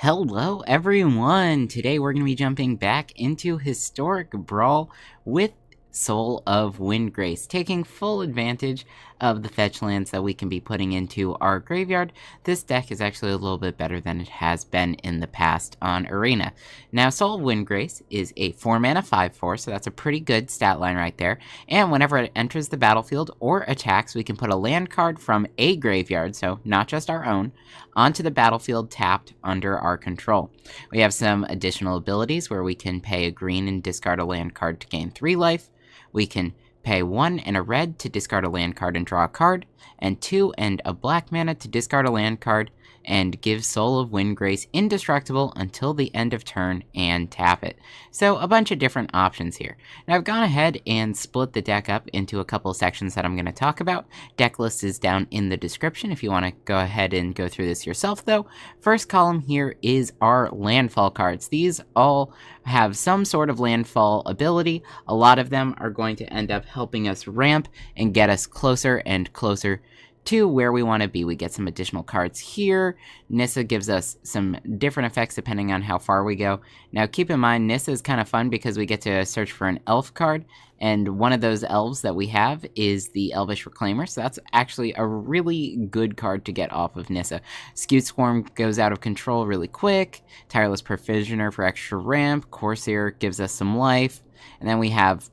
Hello everyone! Today we're going to be jumping back into Historic Brawl with Soul of Windgrace, taking full advantage of the fetch lands that we can be putting into our graveyard. This deck is actually a little bit better than it has been in the past on Arena. Now, Soul of Windgrace is a 4-mana 5/4, so that's a pretty good stat line right there, and whenever it enters the battlefield or attacks, we can put a land card from a graveyard, so not just our own, onto the battlefield tapped under our control. We have some additional abilities where we can pay a green and discard a land card to gain 3 life. We can pay 1 and a red to discard a land card and draw a card, and 2 and a black mana to discard a land card and give Soul of Windgrace indestructible until the end of turn and tap it. So a bunch of different options here. Now I've gone ahead and split the deck up into a couple of sections that I'm going to talk about. Deck list is down in the description if you want to go ahead and go through this yourself though. First column here is our landfall cards. These all have some sort of landfall ability. A lot of them are going to end up helping us ramp and get us closer and closer to where we want to be. We get some additional cards here. Nissa gives us some different effects depending on how far we go. Now keep in mind, Nissa is kind of fun because we get to search for an elf card, and one of those elves that we have is the Elvish Reclaimer, so that's actually a really good card to get off of Nissa. Skewed Swarm goes out of control really quick. Tireless Provisioner for extra ramp. Corsair gives us some life. And then we have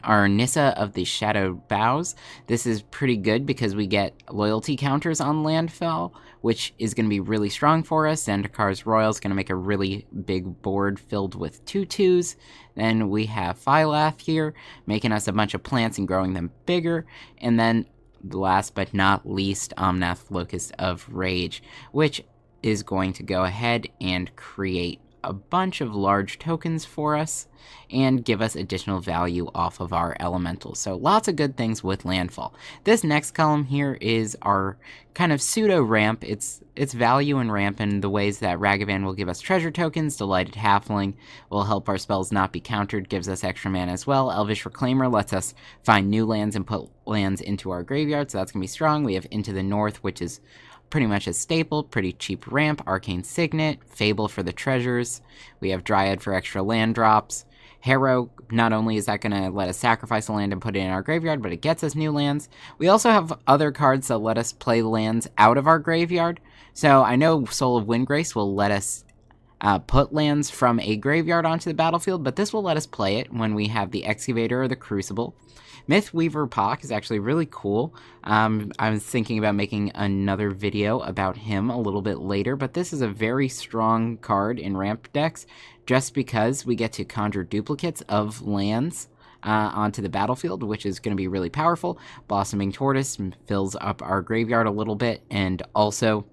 our Nissa of the Shadowed Boughs. This is pretty good because we get loyalty counters on landfall, which is going to be really strong for us. Zendikar's Royal is going to make a really big board filled with 2/2s. Then we have Phylath here, making us a bunch of plants and growing them bigger. And then last but not least, Omnath Locust of Rage, which is going to go ahead and create a bunch of large tokens for us and give us additional value off of our elementals. So lots of good things with landfall. This next column here is our kind of pseudo ramp. It's value and ramp in the ways that Ragavan will give us treasure tokens. Delighted Halfling will help our spells not be countered, gives us extra mana as well. Elvish Reclaimer lets us find new lands and put lands into our graveyard, so that's gonna be strong. We have Into the North, which is pretty much a staple, pretty cheap ramp. Arcane Signet, Fable for the treasures. We have Dryad for extra land drops. Harrow, not only is that going to let us sacrifice a land and put it in our graveyard, but it gets us new lands. We also have other cards that let us play lands out of our graveyard. So I know Soul of Windgrace will let us put lands from a graveyard onto the battlefield, but this will let us play it when we have the Excavator or the Crucible. Mythweaver Pock is actually really cool. I was thinking about making another video about him a little bit later, but this is a very strong card in ramp decks just because we get to conjure duplicates of lands onto the battlefield, which is going to be really powerful. Blossoming Tortoise fills up our graveyard a little bit and also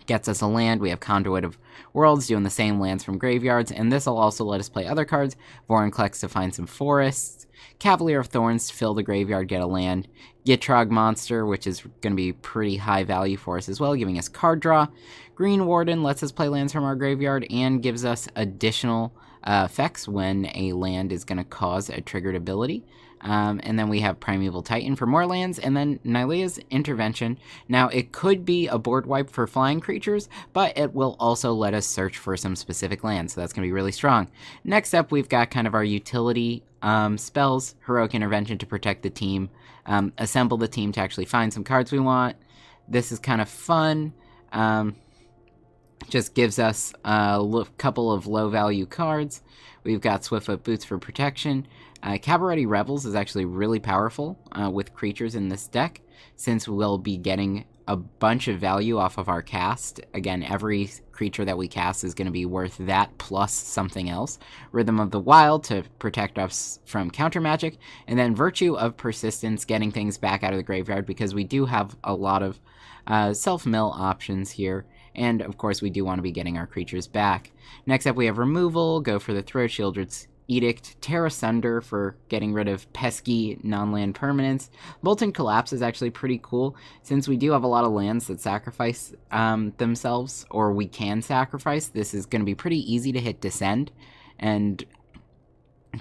gets us a land. We have Conduit of Worlds doing the same lands from graveyards, and this will also let us play other cards. Vorinclex to find some forests. Cavalier of Thorns to fill the graveyard, get a land. Gitrog Monster, which is going to be pretty high value for us as well, giving us card draw. Green Warden lets us play lands from our graveyard and gives us additional effects when a land is going to cause a triggered ability. And then we have Primeval Titan for more lands, and then Nylea's Intervention. Now, it could be a board wipe for flying creatures, but it will also let us search for some specific lands, so that's going to be really strong. Next up, we've got kind of our utility spells. Heroic Intervention to protect the team. Assemble the team to actually find some cards we want. This is kind of fun. Just gives us a couple of low-value cards. We've got Swiftfoot Boots for protection. Cabaretti Rebels is actually really powerful with creatures in this deck, since we'll be getting a bunch of value off of our cast. Again, every creature that we cast is going to be worth that plus something else. Rhythm of the Wild to protect us from counter magic, and then Virtue of Persistence, getting things back out of the graveyard because we do have a lot of self-mill options here. And, of course, we do want to be getting our creatures back. Next up, we have Removal, go for the Throat Shieldred's Edict, Terra Sunder for getting rid of pesky non-land permanents. Molten Collapse is actually pretty cool, since we do have a lot of lands that sacrifice themselves, or we can sacrifice. This is going to be pretty easy to hit Descend, and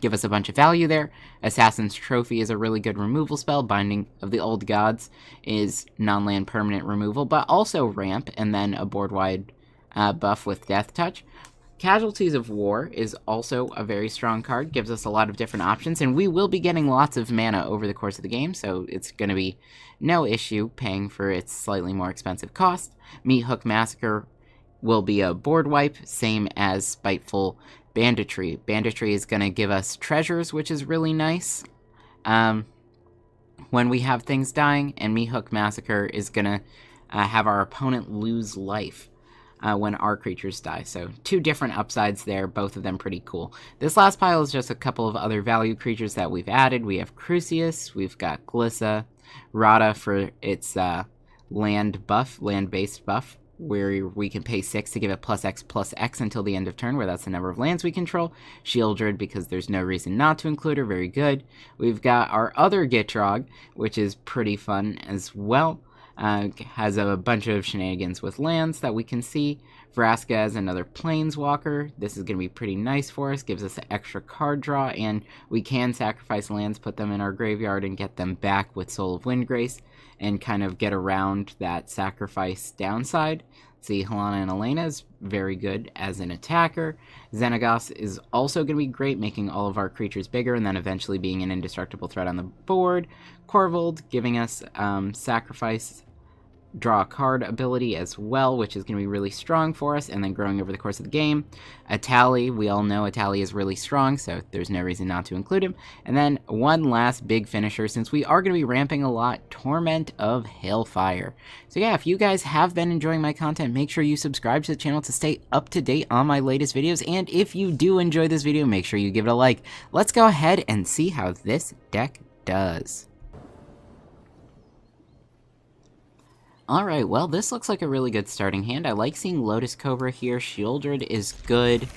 give us a bunch of value there. Assassin's Trophy is a really good removal spell. Binding of the Old Gods is non-land permanent removal, but also ramp, and then a board-wide buff with Death Touch. Casualties of War is also a very strong card, gives us a lot of different options, and we will be getting lots of mana over the course of the game, so it's going to be no issue paying for its slightly more expensive cost. Meat Hook Massacre will be a board wipe, same as Spiteful Banditry. Banditry is going to give us treasures, which is really nice when we have things dying, and Meat Hook Massacre is going to have our opponent lose life when our creatures die. So 2 different upsides there, both of them pretty cool. This last pile is just a couple of other value creatures that we've added. We have Crucius, we've got Glissa, Rada for its land-based buff, where we can pay 6 to give it +X/+X until the end of turn, where that's the number of lands we control. Shieldred, because there's no reason not to include her, very good. We've got our other Gitrog, which is pretty fun as well. Has a bunch of shenanigans with lands that we can see. Vraska as another Planeswalker. This is going to be pretty nice for us. Gives us an extra card draw, and we can sacrifice lands, put them in our graveyard, and get them back with Soul of Windgrace, and kind of get around that sacrifice downside. See, Helana and Elena is very good as an attacker. Xenagos is also going to be great, making all of our creatures bigger, and then eventually being an indestructible threat on the board. Corvold giving us sacrifice, draw a card ability as well, which is going to be really strong for us, and then growing over the course of the game. Atali, we all know Atali is really strong, so there's no reason not to include him. And then one last big finisher, since we are going to be ramping a lot, Torment of Hailfire. So yeah, if you guys have been enjoying my content, make sure you subscribe to the channel to stay up to date on my latest videos, and if you do enjoy this video, make sure you give it a like. Let's go ahead and see how this deck does. Alright, well, this looks like a really good starting hand. I like seeing Lotus Cobra here. Shieldred is good.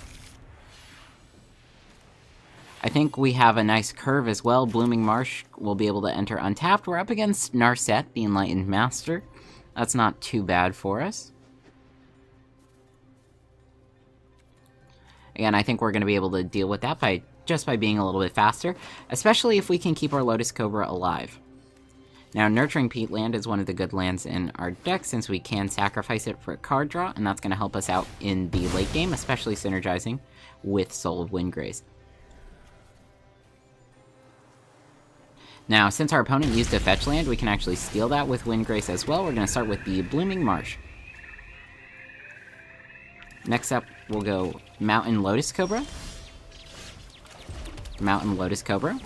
I think we have a nice curve as well. Blooming Marsh will be able to enter untapped. We're up against Narset, the Enlightened Master. That's not too bad for us. Again, I think we're going to be able to deal with that just by being a little bit faster, especially if we can keep our Lotus Cobra alive. Now, Nurturing Peatland is one of the good lands in our deck, since we can sacrifice it for a card draw, and that's going to help us out in the late game, especially synergizing with Soul of Windgrace. Now, since our opponent used a fetch land, we can actually steal that with Windgrace as well. We're going to start with the Blooming Marsh. Next up, we'll go Mountain Lotus Cobra. Mountain Lotus Cobra.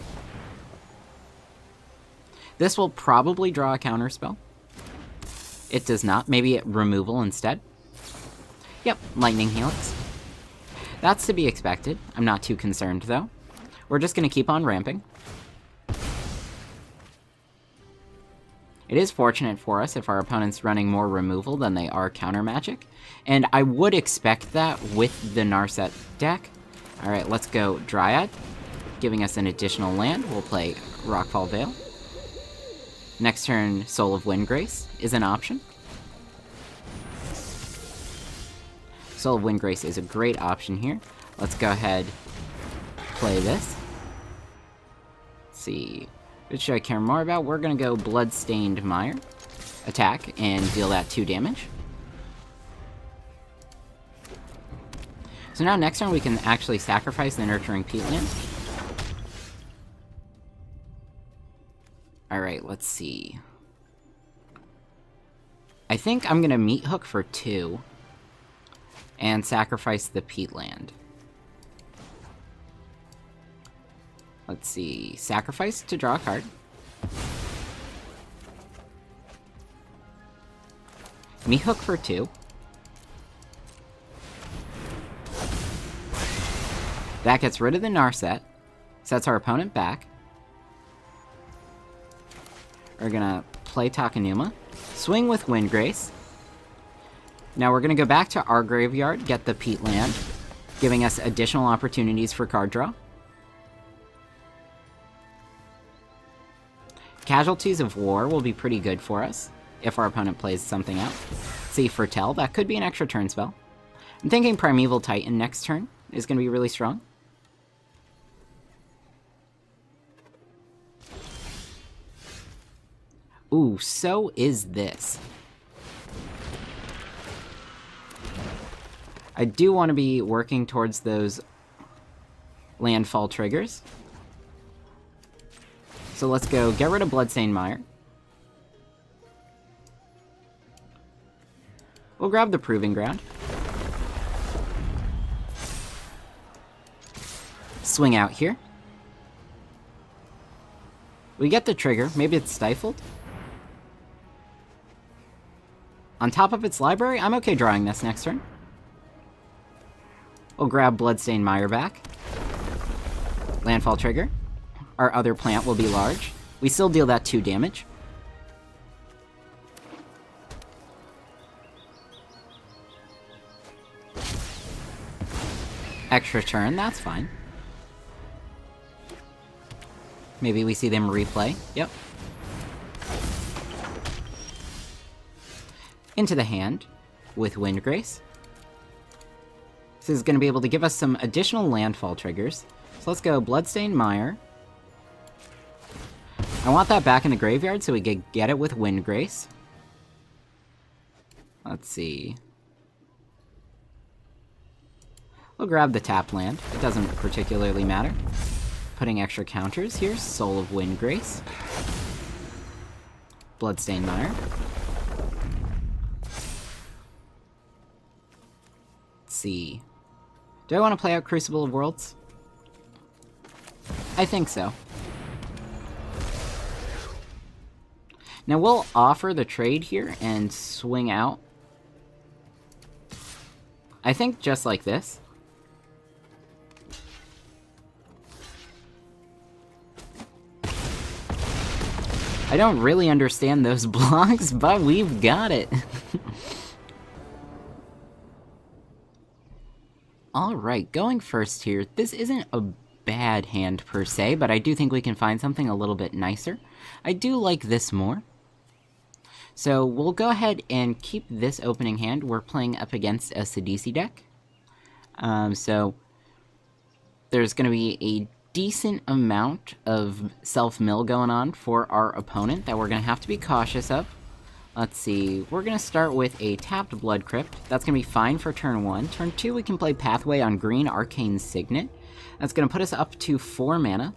This will probably draw a counterspell. It does not. Maybe removal instead. Yep, Lightning Helix. That's to be expected. I'm not too concerned, though. We're just going to keep on ramping. It is fortunate for us if our opponent's running more removal than they are counter magic, and I would expect that with the Narset deck. Alright, let's go Dryad, giving us an additional land. We'll play Rockfall Vale. Next turn, Soul of Windgrace is an option. Soul of Windgrace is a great option here. Let's go ahead, play this. Let's see, what should I care more about? We're gonna go Bloodstained Mire, attack, and deal that 2 damage. So now next turn we can actually sacrifice the Nurturing Peatland. Alright, let's see. I think I'm gonna Meat Hook for 2 and sacrifice the Peatland. Let's see. Sacrifice to draw a card. Meat Hook for 2. That gets rid of the Narset. Sets our opponent back. We're gonna play Takenuma. Swing with Windgrace. Now we're gonna go back to our graveyard, get the Peatland, giving us additional opportunities for card draw. Casualties of War will be pretty good for us if our opponent plays something out. See, Foretell, that could be an extra turn spell. I'm thinking Primeval Titan next turn is going to be really strong. Ooh, so is this. I do want to be working towards those landfall triggers. So let's go get rid of Bloodstained Mire. We'll grab the Proving Ground. Swing out here. We get the trigger. Maybe it's stifled. On top of its library, I'm okay drawing this next turn. We'll grab Bloodstained Mire back. Landfall trigger. Our other plant will be large. We still deal that 2 damage. Extra turn, that's fine. Maybe we see them replay. Yep. Into the hand with Windgrace. This is going to be able to give us some additional landfall triggers. So let's go Bloodstained Mire. I want that back in the graveyard so we can get it with Windgrace. Let's see. We'll grab the tapped land. It doesn't particularly matter. Putting extra counters here. Soul of Windgrace. Bloodstained Mire. Let's see. Do I want to play out Crucible of Worlds? I think so. Now we'll offer the trade here and swing out. I think just like this. I don't really understand those blocks, but we've got it. Alright, going first here. This isn't a bad hand per se, but I do think we can find something a little bit nicer. I do like this more. So we'll go ahead and keep this opening hand. We're playing up against a Sidisi deck. So there's going to be a decent amount of self-mill going on for our opponent that we're going to have to be cautious of. Let's see, we're going to start with a tapped Blood Crypt. That's going to be fine for turn 1. Turn 2, we can play Pathway on green Arcane Signet. That's going to put us up to 4 mana.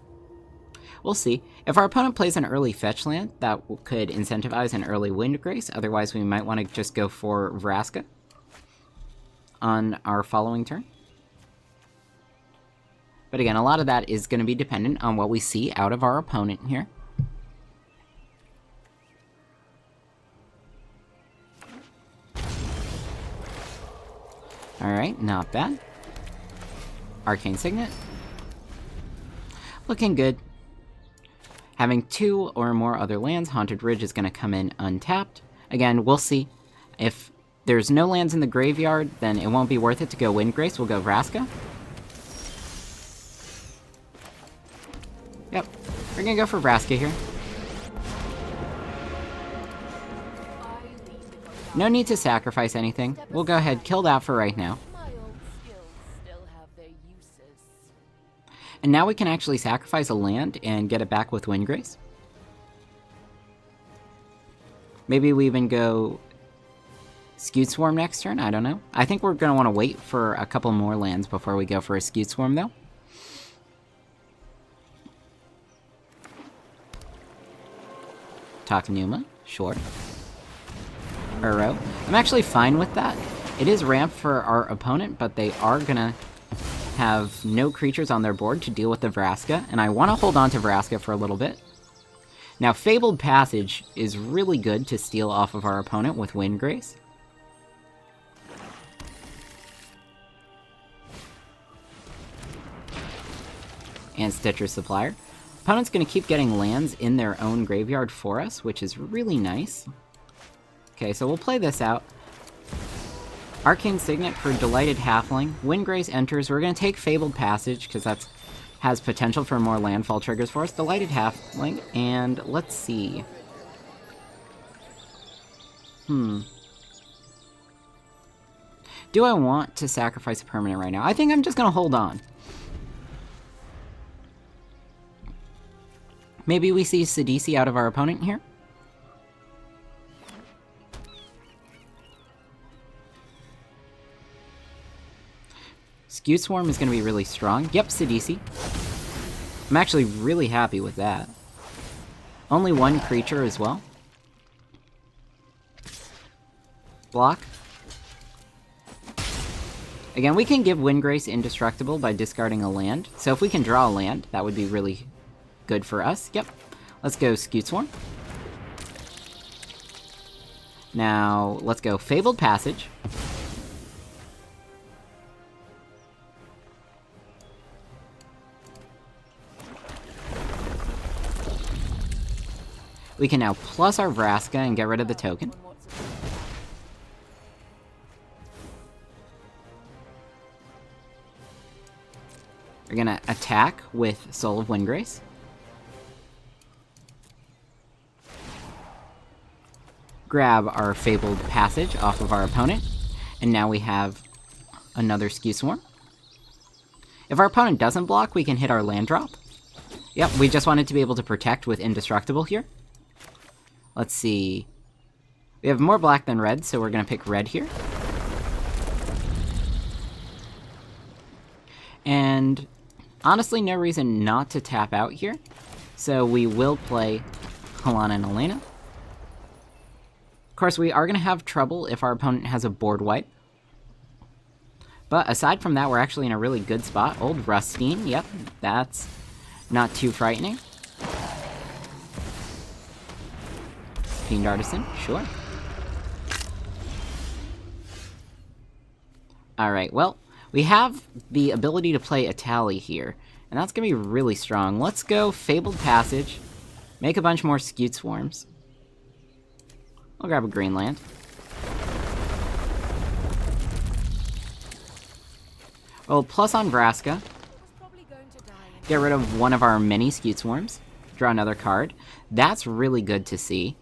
We'll see. If our opponent plays an early fetch land, that could incentivize an early Windgrace. Otherwise, we might want to just go for Vraska on our following turn. But again, a lot of that is going to be dependent on what we see out of our opponent here. Alright, not bad. Arcane Signet. Looking good. Having 2 or more other lands, Haunted Ridge is going to come in untapped. Again, we'll see. If there's no lands in the graveyard, then it won't be worth it to go Windgrace. We'll go Vraska. Yep, we're going to go for Vraska here. No need to sacrifice anything. We'll go ahead, kill that for right now. And now we can actually sacrifice a land and get it back with Windgrace. Maybe we even go Skewed Swarm next turn, I don't know. I think we're going to want to wait for a couple more lands before we go for a Skewed Swarm, though. Takenuma, sure. Uro. I'm actually fine with that. It is ramp for our opponent, but they are gonna have no creatures on their board to deal with the Vraska, and I want to hold on to Vraska for a little bit. Now, Fabled Passage is really good to steal off of our opponent with Windgrace. And Stitcher's Supplier. Opponent's going to keep getting lands in their own graveyard for us, which is really nice. Okay, so we'll play this out. Arcane Signet for Delighted Halfling. Windgrace enters. We're going to take Fabled Passage, because that has potential for more landfall triggers for us. Delighted Halfling, and let's see. Do I want to sacrifice a permanent right now? I think I'm just going to hold on. Maybe we see Sidisi out of our opponent here? Skew Swarm is going to be really strong. Yep, Sidisi. I'm actually really happy with that. Only one creature as well. Block. Again, we can give Windgrace indestructible by discarding a land. So if we can draw a land, that would be really good for us. Yep. Let's go Skew Swarm. Now, let's go Fabled Passage. We can now plus our Vraska and get rid of the token. We're gonna attack with Soul of Windgrace. Grab our Fabled Passage off of our opponent, and now we have another Skew Swarm. If our opponent doesn't block, we can hit our land drop. Yep, we just wanted to be able to protect with Indestructible here. Let's see. We have more black than red, so we're gonna pick red here. And honestly, no reason not to tap out here. So we will play Halana and Elena. Of course, we are gonna have trouble if our opponent has a board wipe. But aside from that, we're actually in a really good spot. Old Rustine, yep, that's not too frightening. Fiend Artisan, sure. Alright, well, we have the ability to play a tally here, and that's gonna be really strong. Let's go Fabled Passage, make a bunch more Skewed Swarms. I'll grab a green land. Well, plus on Vraska. Get rid of one of our many Skewed Swarms. Draw another card. That's really good to see.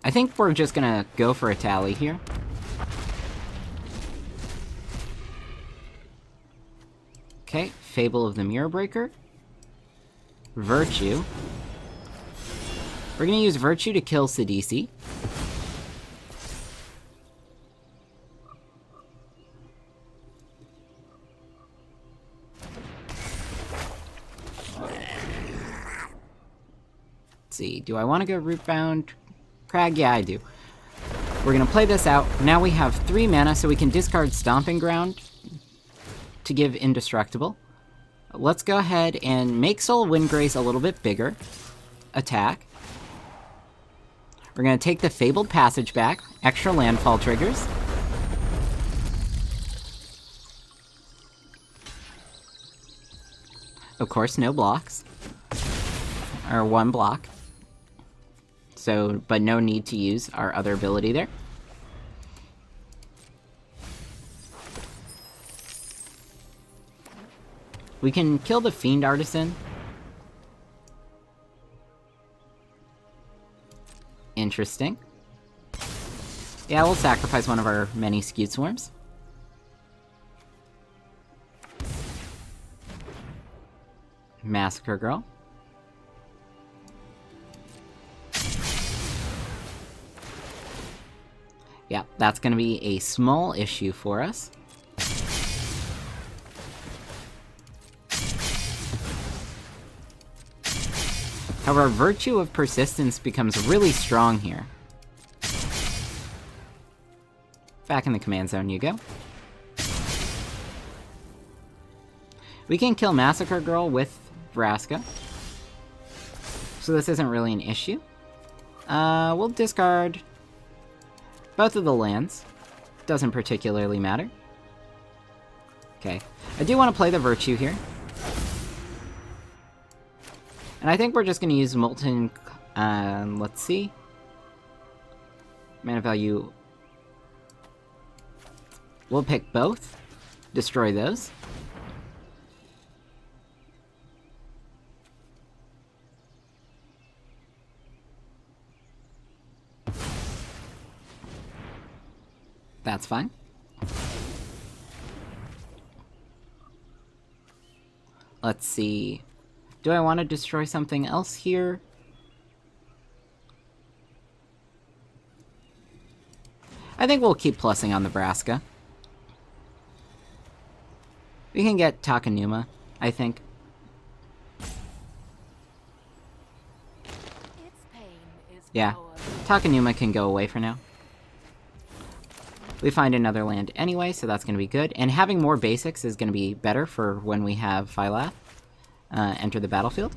I think we're just gonna go for a tally here. Okay, Fable of the Mirror Breaker. Virtue. We're gonna use Virtue to kill Sidisi. Let's see, do I want to go Rootbound Crag? Yeah, I do. We're gonna play this out. Now we have 3 mana, so we can discard Stomping Ground to give Indestructible. Let's go ahead and make Soul of Windgrace a little bit bigger. Attack. We're gonna take the Fabled Passage back. Extra landfall triggers. Of course, no blocks. Or 1 block. So, but no need to use our other ability there. We can kill the Fiend Artisan. Interesting. Yeah, we'll sacrifice one of our many Skewed Swarms. Massacre Girl. Yeah, that's gonna be a small issue for us. However, Virtue of Persistence becomes really strong here. Back in the command zone you go. We can kill Massacre Girl with Vraska. So this isn't really an issue. We'll discard both of the lands. Doesn't particularly matter. Okay. I do want to play the Virtue here. And I think we're just going to use Molten... let's see. Mana value... We'll pick both. Destroy those. That's fine. Let's see. Do I want to destroy something else here? I think we'll keep plussing on the Vraska. We can get Takenuma, I think. Yeah, Takenuma can go away for now. We find another land anyway, so that's going to be good. And having more basics is going to be better for when we have Phylath enter the battlefield.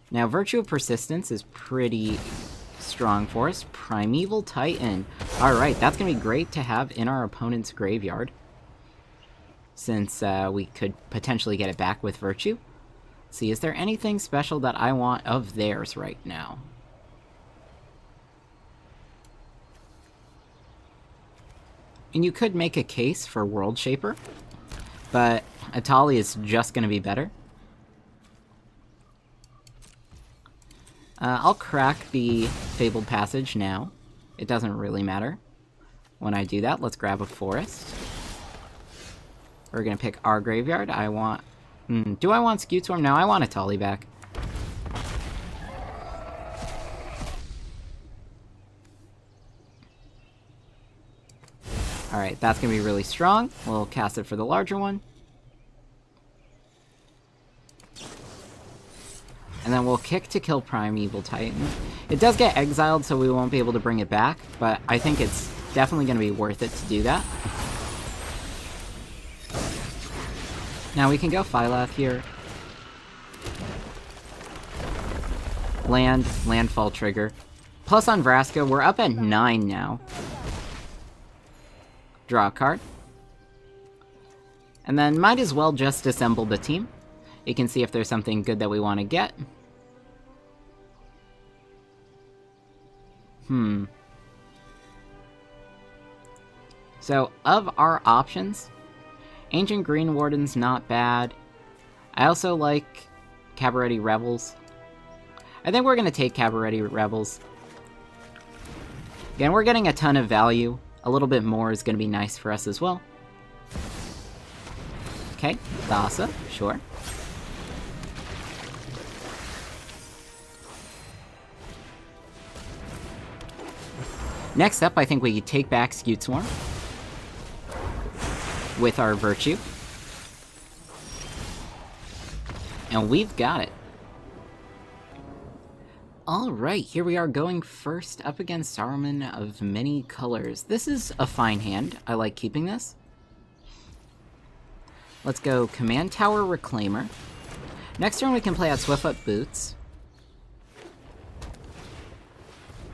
Now, Virtue of Persistence is pretty strong for us. Primeval Titan. Alright, that's going to be great to have in our opponent's graveyard, since we could potentially get it back with Virtue. Let's see, is there anything special that I want of theirs right now? And you could make a case for World Shaper, but Atali is just going to be better. I'll crack the Fabled Passage now. It doesn't really matter when I do that. Let's grab a Forest. We're going to pick our graveyard. I want... do I want Skewed Swarm? No, I want Atali back. Alright, that's going to be really strong. We'll cast it for the larger one. And then we'll kick to kill Primeval Titan. It does get exiled, so we won't be able to bring it back, but I think it's definitely going to be worth it to do that. Now we can go Phylath here. Landfall trigger. Plus on Vraska, we're up at 9 now. Draw a card. And then might as well just assemble the team. You can see if there's something good that we want to get. So, of our options, Ancient Green Warden's not bad. I also like Cabaretti Rebels. I think we're going to take Cabaretti Rebels. Again, we're getting a ton of value. A little bit more is going to be nice for us as well. Okay, Thassa, sure. Next up, I think we take back Skewed Swarm with our Virtue. And we've got it. Alright, here we are going first up against Saruman of Many Colors. This is a fine hand. I like keeping this. Let's go Command Tower Reclaimer. Next turn we can play out Swiftfoot Boots.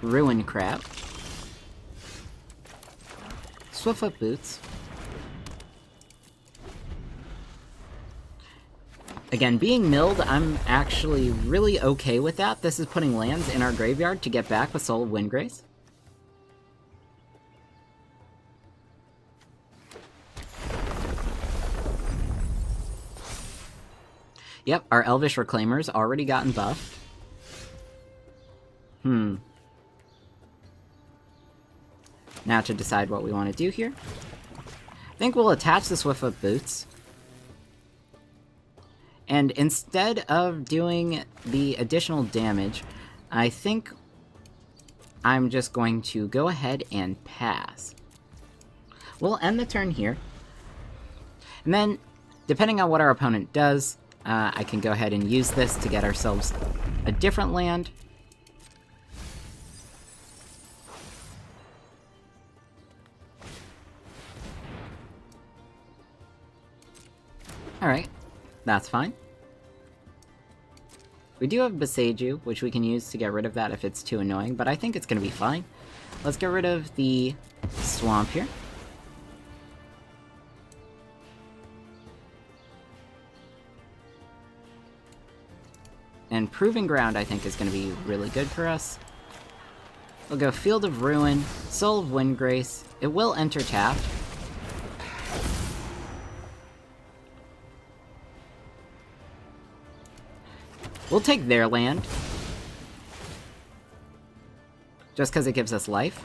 Ruin Crab. Swiftfoot Boots. Again, being milled, I'm actually really okay with that. This is putting lands in our graveyard to get back with Soul of Windgrace. Yep, our Elvish Reclaimer's already gotten buffed. Now to decide what we want to do here. I think we'll attach the Swiftfoot Boots. And instead of doing the additional damage, I think I'm just going to go ahead and pass. We'll end the turn here. And then, depending on what our opponent does, I can go ahead and use this to get ourselves a different land. Alright. That's fine. We do have Beseiju, which we can use to get rid of that if it's too annoying, but I think it's going to be fine. Let's get rid of the swamp here. And Proving Ground, I think, is going to be really good for us. We'll go Field of Ruin, Soul of Windgrace. It will enter tapped. We'll take their land. Just because it gives us life.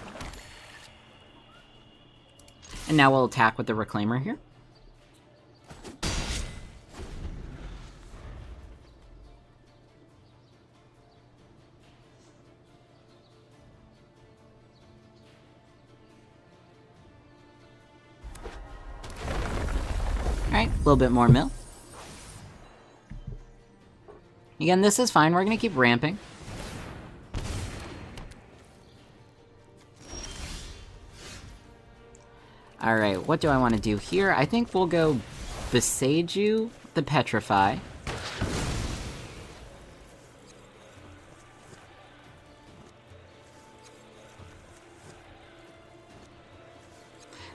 And now we'll attack with the Reclaimer here. Alright, a little bit more mill. Again, this is fine. We're going to keep ramping. Alright, what do I want to do here? I think we'll go Besage the Petrify.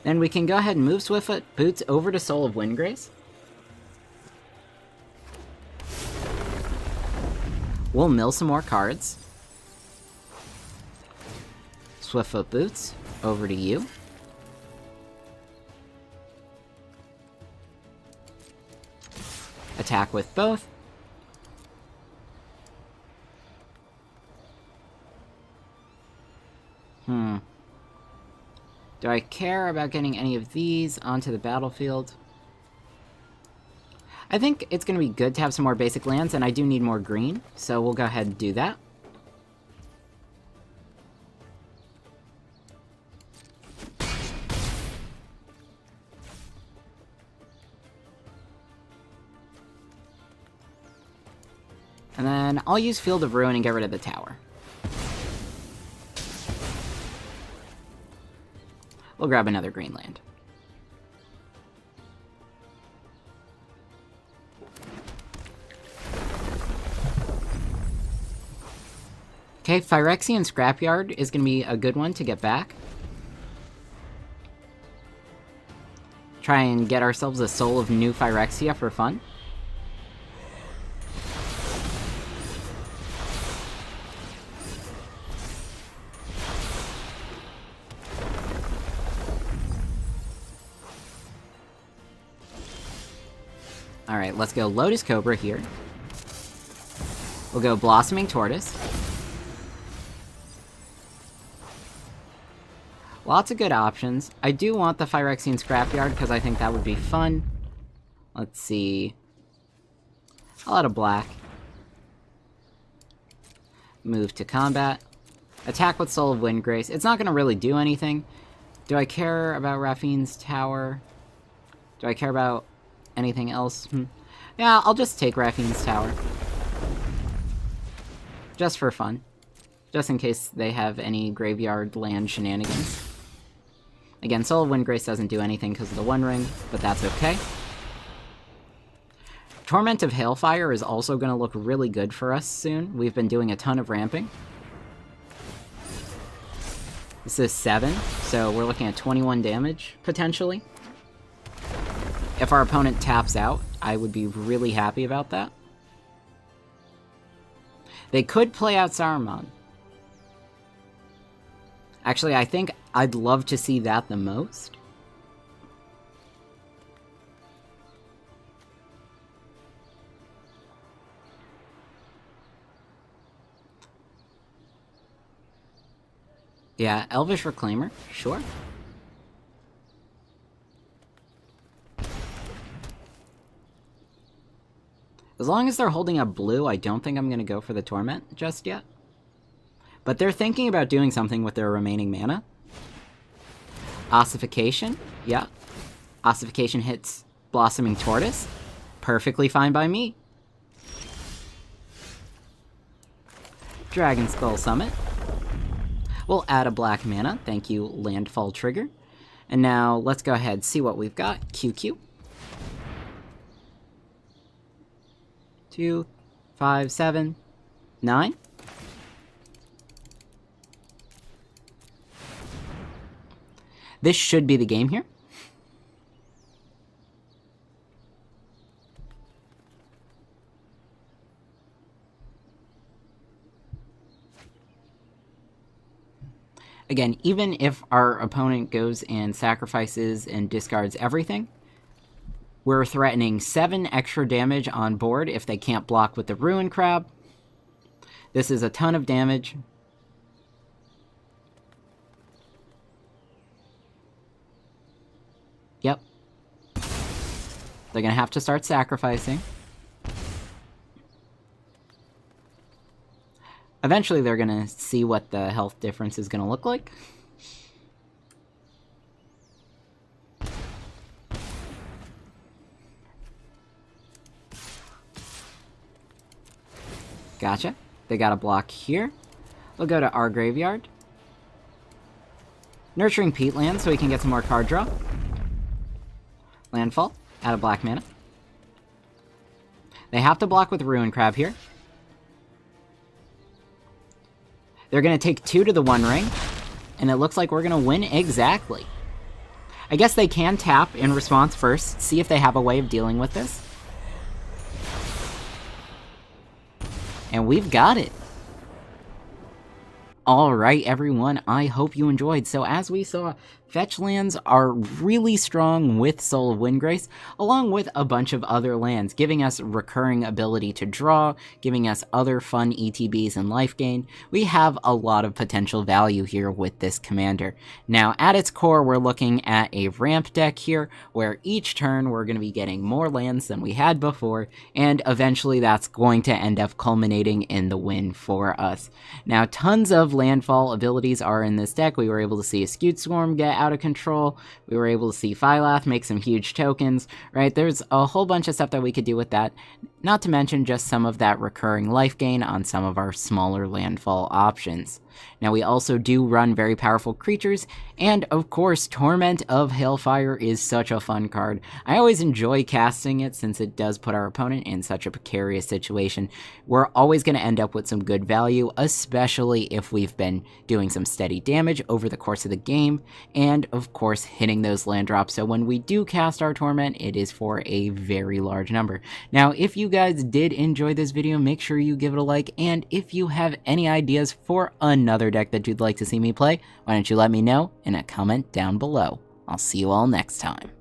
Then we can go ahead and move Swiftfoot Boots over to Soul of Windgrace. We'll mill some more cards. Swiftfoot Boots, over to you. Attack with both. Do I care about getting any of these onto the battlefield? I think it's going to be good to have some more basic lands, and I do need more green, so we'll go ahead and do that. And then I'll use Field of Ruin and get rid of the tower. We'll grab another green land. Okay, Phyrexian Scrapyard is going to be a good one to get back. Try and get ourselves a Soul of New Phyrexia for fun. Alright, let's go Lotus Cobra here. We'll go Blossoming Tortoise. Lots of good options. I do want the Phyrexian Scrapyard because I think that would be fun. Let's see. I'll add a black. Move to combat. Attack with Soul of Windgrace. It's not going to really do anything. Do I care about Raffine's Tower? Do I care about anything else? Yeah, I'll just take Raffine's Tower. Just for fun. Just in case they have any graveyard land shenanigans. Again, Soul of Windgrace doesn't do anything because of the One Ring, but that's okay. Torment of Hailfire is also going to look really good for us soon. We've been doing a ton of ramping. This is 7, so we're looking at 21 damage, potentially. If our opponent taps out, I would be really happy about that. They could play out Saruman. Actually, I think I'd love to see that the most. Yeah, Elvish Reclaimer, sure. As long as they're holding up blue, I don't think I'm going to go for the Torment just yet. But they're thinking about doing something with their remaining mana. Ossification, yeah. Ossification hits Blossoming Tortoise. Perfectly fine by me. Dragon Skull Summit. We'll add a black mana. Thank you, Landfall Trigger. And now let's go ahead and see what we've got. QQ. 2, 5, 7, 9. This should be the game here. Again, even if our opponent goes and sacrifices and discards everything, we're threatening 7 extra damage on board if they can't block with the Ruin Crab. This is a ton of damage. Yep. They're gonna have to start sacrificing. Eventually they're gonna see what the health difference is gonna look like. Gotcha. They got a block here. We'll go to our graveyard. Nurturing Peatland so we can get some more card draw. Landfall. Out of black mana. They have to block with Ruin Crab here. They're going to take 2 to the One Ring. And it looks like we're going to win exactly. I guess they can tap in response first. See if they have a way of dealing with this. And we've got it. Alright everyone, I hope you enjoyed. So as we saw, fetch lands are really strong with Soul of Windgrace, along with a bunch of other lands, giving us recurring ability to draw, giving us other fun ETBs and life gain. We have a lot of potential value here with this commander. Now at its core, we're looking at a ramp deck here, where each turn we're going to be getting more lands than we had before, and eventually that's going to end up culminating in the win for us. Now tons of landfall abilities are in this deck. We were able to see a Skewed Swarm get out of control. We were able to see Phylath make some huge tokens, right? There's a whole bunch of stuff that we could do with that. Not to mention just some of that recurring life gain on some of our smaller landfall options. Now we also do run very powerful creatures, and of course Torment of Hailfire is such a fun card. I always enjoy casting it since it does put our opponent in such a precarious situation. We're always going to end up with some good value, especially if we've been doing some steady damage over the course of the game, and of course hitting those land drops, so when we do cast our Torment, it is for a very large number. Now if you guys did enjoy this video, make sure you give it a like, and if you have any ideas for another deck that you'd like to see me play, why don't you let me know in a comment down below. I'll see you all next time.